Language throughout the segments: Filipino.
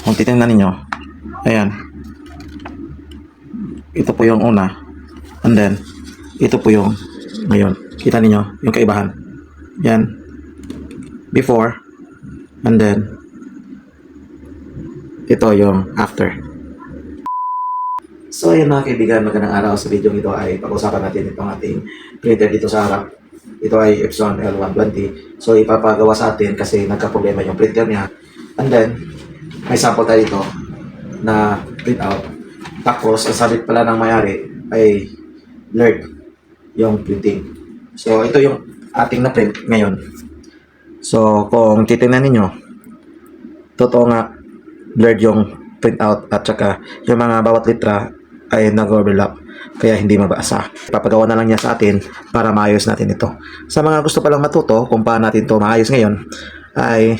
Kung titingnan ninyo, ayan, ito po yung una, and then ito po yung ngayon. Kita ninyo yung kaibahan. Yan, before, and then ito yung after. So ayan mga kaibigan, magandang araw. Sa video ito ay pag-usapan natin itong ating printer dito sa harap. Ito ay Epson L120. So ipapagawa sa atin kasi nagka-problema yung printer niya. And then, may sample tayo dito na print out. Tapos, ang sabi pala ng mayari ay blurred yung printing. So ito yung ating na-print ngayon. So kung titingnan ninyo, totoo nga blurred yung printout at saka yung mga bawat litra ay nag-overlap kaya hindi mabasa. Papagawa na lang niya sa atin para maayos natin ito. Sa mga gusto palang matuto kung paano natin ito maayos ngayon ay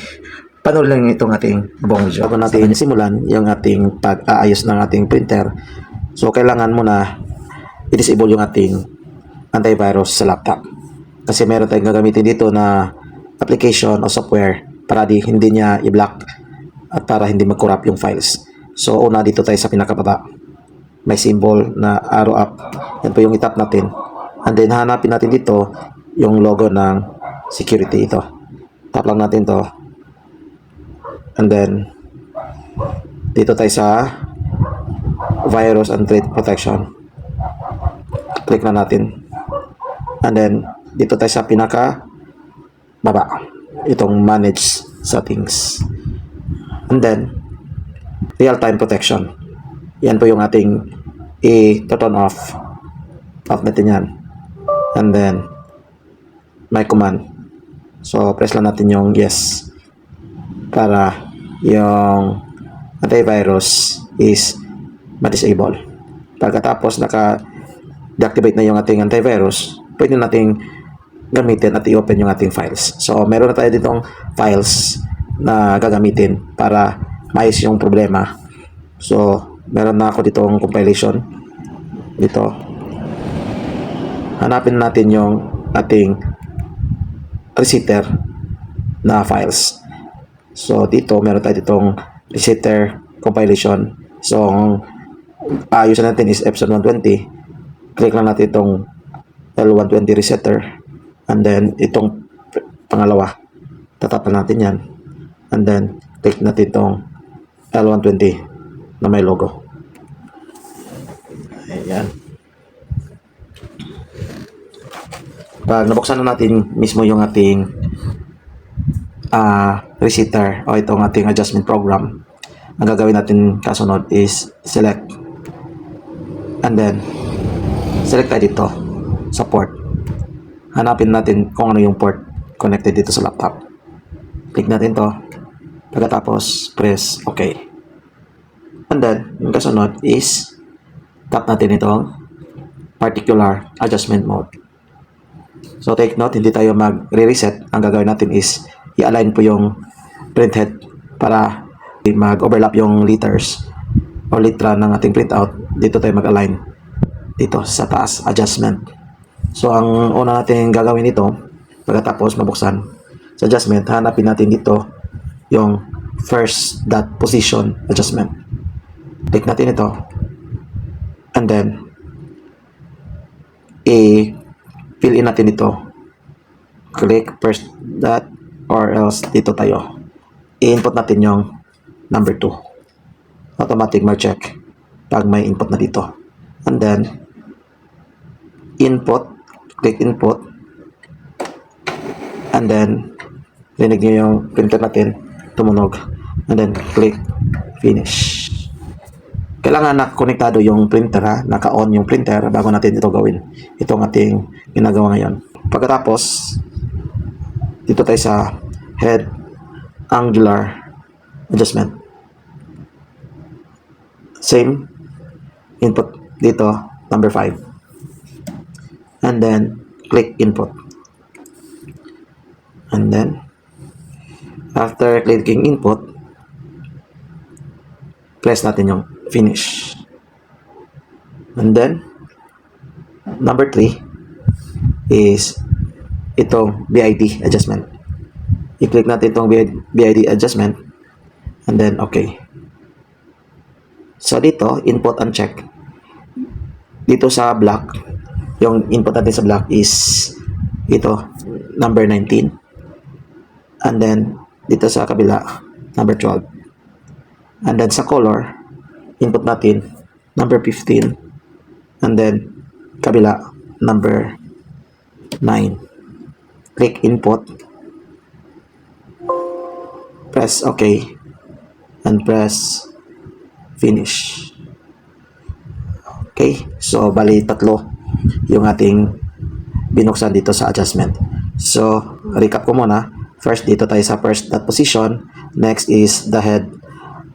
panoorin lang itong ating buong video. Bago natin simulan yung ating pag-aayos ng ating printer, so kailangan muna i-disable yung ating antivirus sa laptop. Kasi meron tayong gagamitin dito na application o software para hindi niya i-block at para hindi mag-corrupt yung files. So una dito tayo sa pinakababa. May symbol na arrow up. Yan po yung itap natin. And then hanapin natin dito yung logo ng security ito. Tap lang natin to. And then dito tayo sa virus and threat protection. Click na natin. And then dito tayo sa pinaka baba. Itong manage settings. And then real-time protection. Yan po yung ating i-turn off. Off natin yan. And then may command. So press lang natin yung yes para yung antivirus is ma-disable. Pagkatapos naka-deactivate na yung ating antivirus, pwede nating gamitin at i-open yung ating files. So meron na tayo ditong files na gagamitin para maayos yung problema. So meron na ako ditong compilation dito. Hanapin natin yung ating resetter na files. So dito meron tayo ditong resetter compilation. So ang ayusin natin is Epson 120. Click lang natin itong L120 resetter, and then itong pangalawa tatapan natin yan, and then click natin itong L120 na may logo. Ayan. Pag nabuksan na natin mismo yung ating resetter o itong ating adjustment program, ang gagawin natin kasunod is select, and then select tayo dito sa port. Hanapin natin kung ano yung port connected dito sa laptop. Click natin to. Pagkatapos press OK. And then, yung kasunod is tap natin itong particular adjustment mode. So take note, hindi tayo mag-reset. Ang gagawin natin is i-align po yung printhead para mag-overlap yung letters o litra ng ating printout. Dito tayo mag-align dito sa taas, adjustment. So ang una natin gagawin ito, pagkatapos mabuksan sa adjustment, hanapin natin dito yung first dot position adjustment. Click natin ito, and then i-fill in natin ito. Click first dot, or else dito tayo i-input natin yung number 2. Automatic mag-check pag may input na dito. And then input, click input, and then rinig nyo yung printer natin tumunog, and then click finish. Kailangan nakakonektado yung printer, naka-on yung printer bago natin ito gawin. Ito ang ating ginagawa ngayon. Pagkatapos, dito tayo sa head angular adjustment. Same, input dito, number 5. And then, click input. And then, after clicking input, press natin yung finish. And then number 3 is itong BID adjustment. I-click natin itong BID adjustment, and then okay. So dito, input and check. Dito sa black, yung input natin sa black is ito, number 19. And then, dito sa kabila, number 12. And then sa color, input natin, number 15. And then, kabila, number 9. Click input. Press OK. And press finish. Okay, so bali tatlo yung ating binuksan dito sa adjustment. So, recap ko muna. First, dito tayo sa first dot position. Next is the head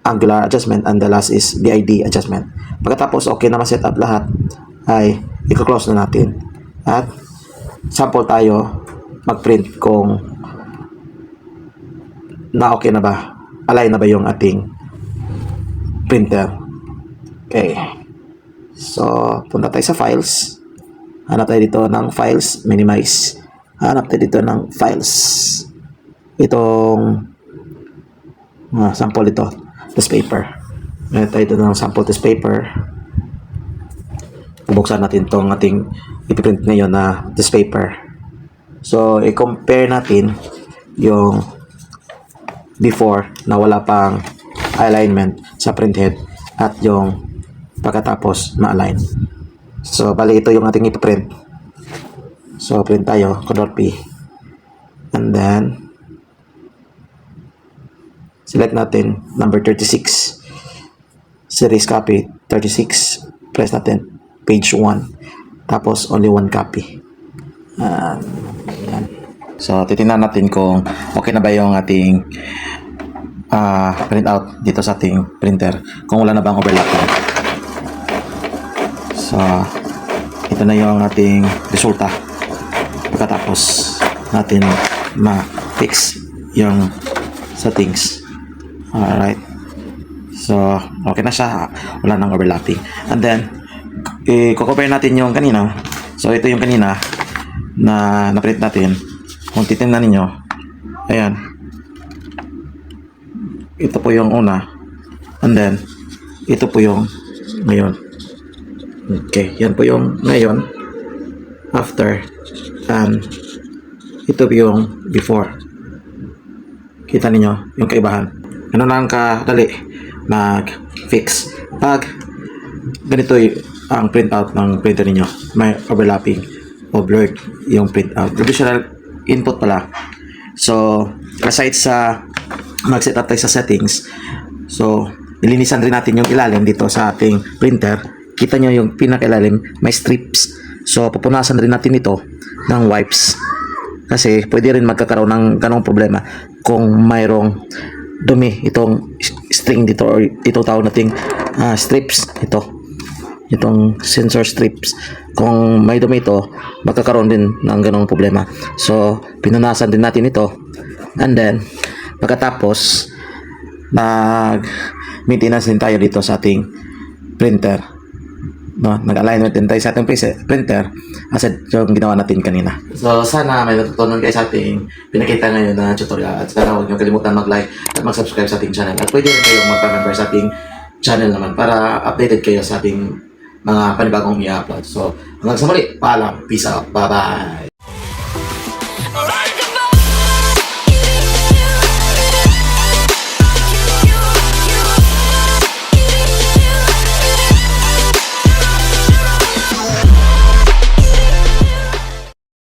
angular adjustment and the last is BID adjustment. Pagkatapos, okay na ma-set up lahat, ay i-close na natin. At sample tayo mag-print kung na okay na ba, align na ba yung ating printer. Okay. So, punta tayo sa files. Hanap tayo dito ng files, minimize. Hanap tayo dito ng files. Itong sample ito, test paper. Hanap tayo dito ng sample test paper. Bubuksan natin itong ating ipiprint ngayon na test paper. So, i-compare natin yung before na wala pang alignment sa printhead at yung pagkatapos na-align. So, bali ito yung ating ipiprint. So, print tayo, Ctrl P. And then, select natin number 36. Series copy 36. Press natin page 1. Tapos, only one copy. Ayan. So, titingnan natin kung okay na ba yung ating print out dito sa ating printer. Kung wala na bang overlapping. So, ito na yung ating resulta. Pagkatapos natin ma-fix yung settings. Alright. So, okay na siya. Wala nang overlapping. And then, i-compare natin yung kanina. So, ito yung kanina na na-print natin. Kung titingnan ninyo, ayan. Ito po yung una. And then, ito po yung ngayon. Okay, yan po yung ngayon, after, and ito po yung before. Kita niyo yung kaibahan. Ano lang kadali mag-fix. Pag ganito ang printout ng printer niyo, may overlapping o blurred yung printout. Additional input pala. So, aside sa mag-set up tayo sa settings, so, nilinisan rin natin yung ilalim dito sa ating printer. Kita nyo yung pinakailalim, may strips. So, pupunasan rin natin ito ng wipes. Kasi, pwede rin magkakaroon ng ganong problema kung mayroong dumi itong string dito or itong tawag nating strips. Itong sensor strips. Kung may dumi ito, magkakaroon din ng ganong problema. So, pinunasan din natin ito. And then, pagkatapos, nag-maintenance din tayo dito sa ating printer. No, nag-alignment din tayo sa ating printer aside yung ginawa natin kanina. So, sana may natutunan kayo sa ating pinakita ngayon na tutorial. At sana huwag nyo kalimutan mag-like at mag-subscribe sa ating channel. At pwede rin kayong magpa-member sa ating channel naman para updated kayo sa ating mga panibagong i-upload. So, hanggang sa muli, paalam. Peace out. Bye-bye.